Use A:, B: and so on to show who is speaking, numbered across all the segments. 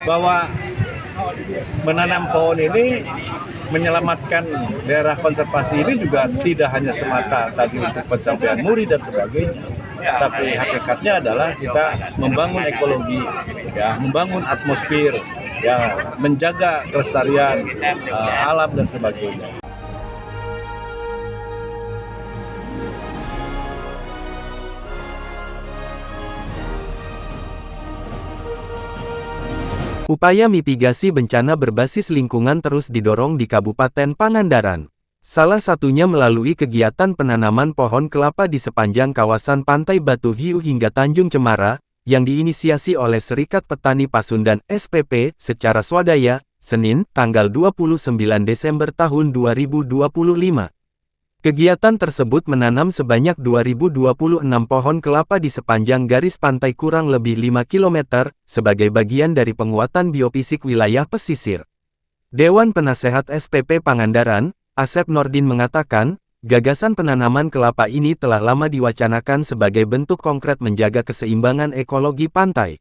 A: bahwa menanam pohon ini menyelamatkan daerah konservasi ini juga tidak hanya semata tadi untuk pencapaian muri dan sebagainya, tapi hakikatnya adalah kita membangun ekologi, ya, membangun atmosfer, ya, menjaga kelestarian alam dan sebagainya.
B: Upaya mitigasi bencana berbasis lingkungan terus didorong di Kabupaten Pangandaran. Salah satunya melalui kegiatan penanaman pohon kelapa di sepanjang kawasan Pantai Batu Hiu hingga Tanjung Cemara, yang diinisiasi oleh Serikat Petani Pasundan SPP secara swadaya, Senin, tanggal 29 Desember tahun 2025. Kegiatan tersebut menanam sebanyak 2026 pohon kelapa di sepanjang garis pantai kurang lebih 5 km, sebagai bagian dari penguatan biofisik wilayah pesisir. Dewan Penasehat SPP Pangandaran, Asep Nordin mengatakan, gagasan penanaman kelapa ini telah lama diwacanakan sebagai bentuk konkret menjaga keseimbangan ekologi pantai.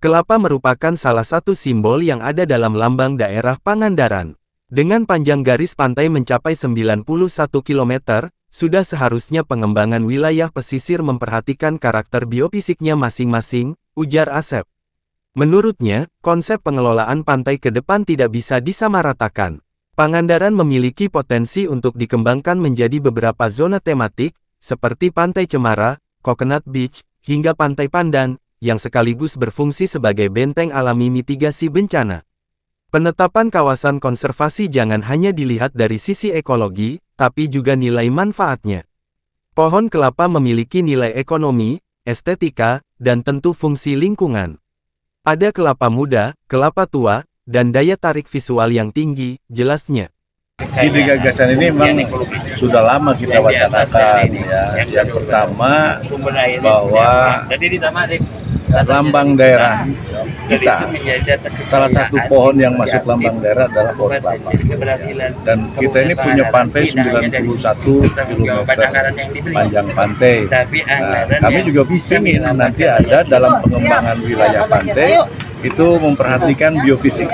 B: Kelapa merupakan salah satu simbol yang ada dalam lambang daerah Pangandaran. Dengan panjang garis pantai mencapai 91 km, sudah seharusnya pengembangan wilayah pesisir memperhatikan karakter biofisiknya masing-masing, ujar Asep. Menurutnya, konsep pengelolaan pantai ke depan tidak bisa disamaratakan. Pangandaran memiliki potensi untuk dikembangkan menjadi beberapa zona tematik, seperti Pantai Cemara, Coconut Beach, hingga Pantai Pandan, yang sekaligus berfungsi sebagai benteng alami mitigasi bencana. Penetapan kawasan konservasi jangan hanya dilihat dari sisi ekologi, tapi juga nilai manfaatnya. Pohon kelapa memiliki nilai ekonomi, estetika, dan tentu fungsi lingkungan. Ada kelapa muda, kelapa tua, dan daya tarik visual yang tinggi, jelasnya.
A: Ide gagasan ini memang sudah lama kita wacanakan, ya. Yang pertama bahwa lambang daerah kita, salah satu pohon yang masuk lambang daerah adalah pohon kelapa. Dan kita ini punya pantai 91 km panjang pantai. Nah, kami juga ingin nanti ada dalam pengembangan wilayah pantai itu memperhatikan biofisik,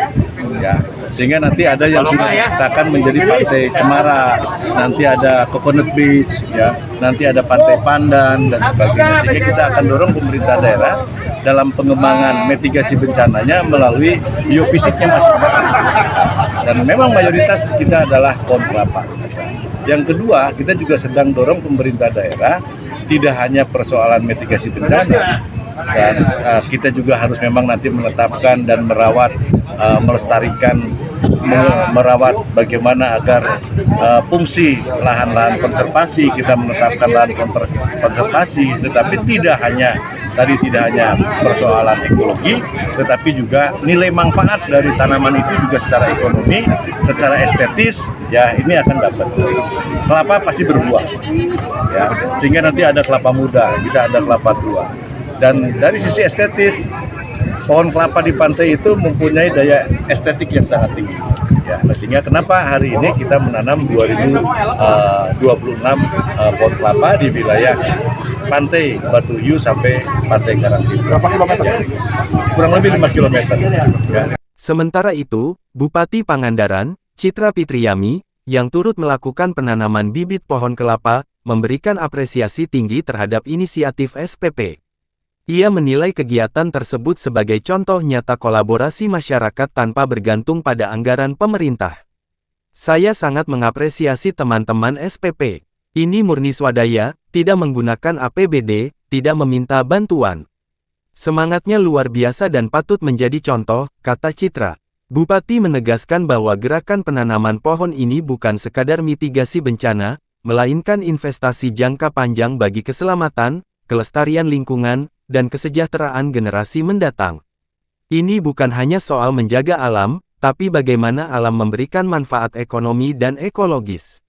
A: ya. Sehingga nanti ada yang sudah dikatakan menjadi Pantai Cemara, nanti ada Coconut Beach, ya, nanti ada Pantai Pandan dan sebagainya. Sehingga kita akan dorong pemerintah daerah dalam pengembangan mitigasi bencananya melalui biofisiknya masing-masing. Dan memang mayoritas kita adalah pohon kelapa. Yang kedua, kita juga sedang dorong pemerintah daerah tidak hanya persoalan mitigasi bencana, dan kita juga harus memang nanti menetapkan dan merawat, melestarikan, merawat bagaimana agar fungsi lahan-lahan konservasi, kita menetapkan lahan konservasi, tetapi tidak hanya persoalan ekologi, tetapi juga nilai manfaat dari tanaman itu juga secara ekonomi, secara estetis, ya, ini akan dapat. Kelapa pasti berbuah, ya, sehingga nanti ada kelapa muda, bisa ada kelapa tua. Dan dari sisi estetis, pohon kelapa di pantai itu mempunyai daya estetik yang sangat tinggi. Ya, sehingga kenapa hari ini kita menanam 2026 pohon kelapa di wilayah Pantai Batu Hiu sampai Pantai Karangtipur. Berapa kilometer? Ya, kurang lebih 5 km. Ya.
B: Sementara itu, Bupati Pangandaran, Citra Pitriyami, yang turut melakukan penanaman bibit pohon kelapa, memberikan apresiasi tinggi terhadap inisiatif SPP. Ia menilai kegiatan tersebut sebagai contoh nyata kolaborasi masyarakat tanpa bergantung pada anggaran pemerintah. Saya sangat mengapresiasi teman-teman SPP. Ini murni swadaya, tidak menggunakan APBD, tidak meminta bantuan. Semangatnya luar biasa dan patut menjadi contoh, kata Citra. Bupati menegaskan bahwa gerakan penanaman pohon ini bukan sekadar mitigasi bencana, melainkan investasi jangka panjang bagi keselamatan, kelestarian lingkungan, dan kesejahteraan generasi mendatang. Ini bukan hanya soal menjaga alam, tapi bagaimana alam memberikan manfaat ekonomi dan ekologis.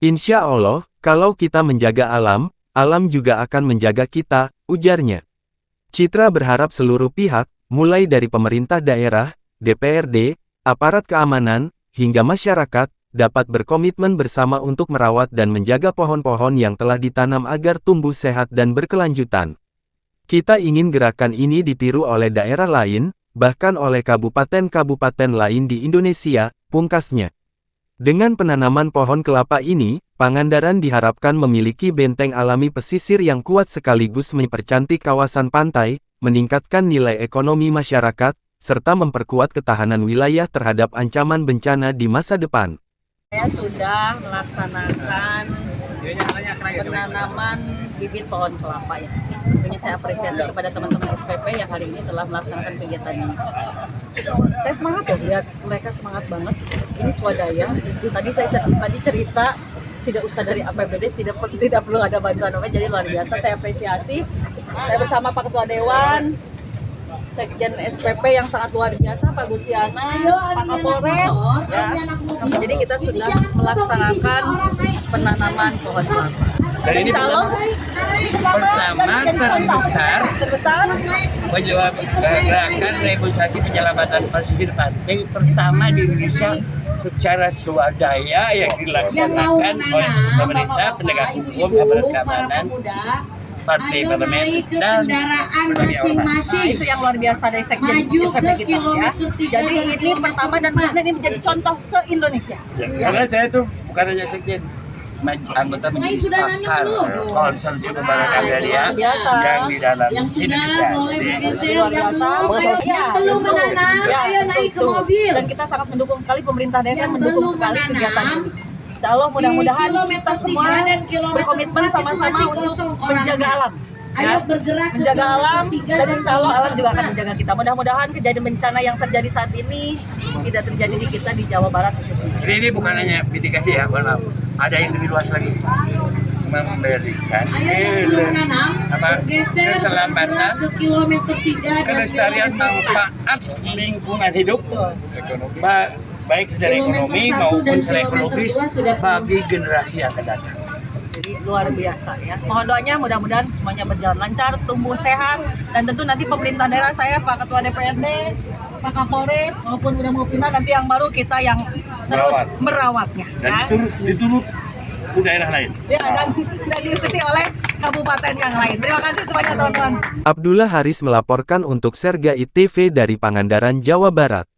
B: Insya Allah, kalau kita menjaga alam, alam juga akan menjaga kita, ujarnya. Citra berharap seluruh pihak, mulai dari pemerintah daerah, DPRD, aparat keamanan, hingga masyarakat, dapat berkomitmen bersama untuk merawat dan menjaga pohon-pohon yang telah ditanam agar tumbuh sehat dan berkelanjutan. Kita ingin gerakan ini ditiru oleh daerah lain, bahkan oleh kabupaten-kabupaten lain di Indonesia, pungkasnya. Dengan penanaman pohon kelapa ini, Pangandaran diharapkan memiliki benteng alami pesisir yang kuat sekaligus mempercantik kawasan pantai, meningkatkan nilai ekonomi masyarakat, serta memperkuat ketahanan wilayah terhadap ancaman bencana di masa depan.
C: Saya sudah melaksanakan penanaman bibit pohon kelapa ya. Tentunya saya apresiasi kepada teman-teman SPP yang hari ini telah melaksanakan kegiatan ini. Saya semangat ya, lihat mereka semangat banget. Ini swadaya. Tadi saya cerita tidak usah dari APBD, tidak perlu ada bantuan apa, jadi luar biasa. Saya apresiasi. Saya bersama Pak Ketua Dewan, Sekjen SPP yang sangat luar biasa, Pak Gusiana, Pak Kapolres, ya. Jadi kita sudah melaksanakan penanaman pohon kelapa.
D: Dan ini pertama
C: terbesar
D: gerakan reboisasi penyelamatan pesisir pantai pertama di Indonesia secara swadaya yang dilaksanakan oleh pemerintah, penegak hukum, aparat keamanan, partai parlemen, dan berbagai ormas.
C: Nah, itu yang luar biasa dari Sekjen SPP kita ya. Jadi ini pertama dan benar ini menjadi contoh se-Indonesia.
D: Ya, karena saya tuh bukan hanya sekjen, anggota majelis pakar konsorsium pembangunan agraria yang di dalam Indonesia.
C: Luar biasa. Ya, dan kita sangat mendukung sekali, pemerintah daerah mendukung sekali kegiatan ini. Insya Allah mudah-mudahan kita semua berkomitmen sama-sama untuk menjaga alam. Ya, menjaga alam, dan insya Allah alam juga akan menjaga kita. Mudah-mudahan kejadian bencana yang terjadi saat ini tidak terjadi di kita di Jawa Barat khususnya.
D: Jadi ini bukan hanya mitigasi ya, mohon maaf. Ada yang lebih luas lagi, memberikan keselamatan, kelestarian manfaat lingkungan hidup, baik secara ekonomi maupun secara ekologis bagi generasi yang akan datang.
C: Jadi luar biasa ya. Mohon doanya mudah-mudahan semuanya berjalan lancar, tumbuh sehat, dan tentu nanti pemerintah daerah saya, Pak Ketua DPRD, Pak Kapolres, maupun mau pindah nanti yang baru kita yang terus merawatnya.
D: Dan diturut ke daerah lain.
C: Ya, dan diikuti oleh kabupaten yang lain. Terima kasih semuanya teman-teman.
B: Abdullah Haris melaporkan untuk Serga ITV dari Pangandaran, Jawa Barat.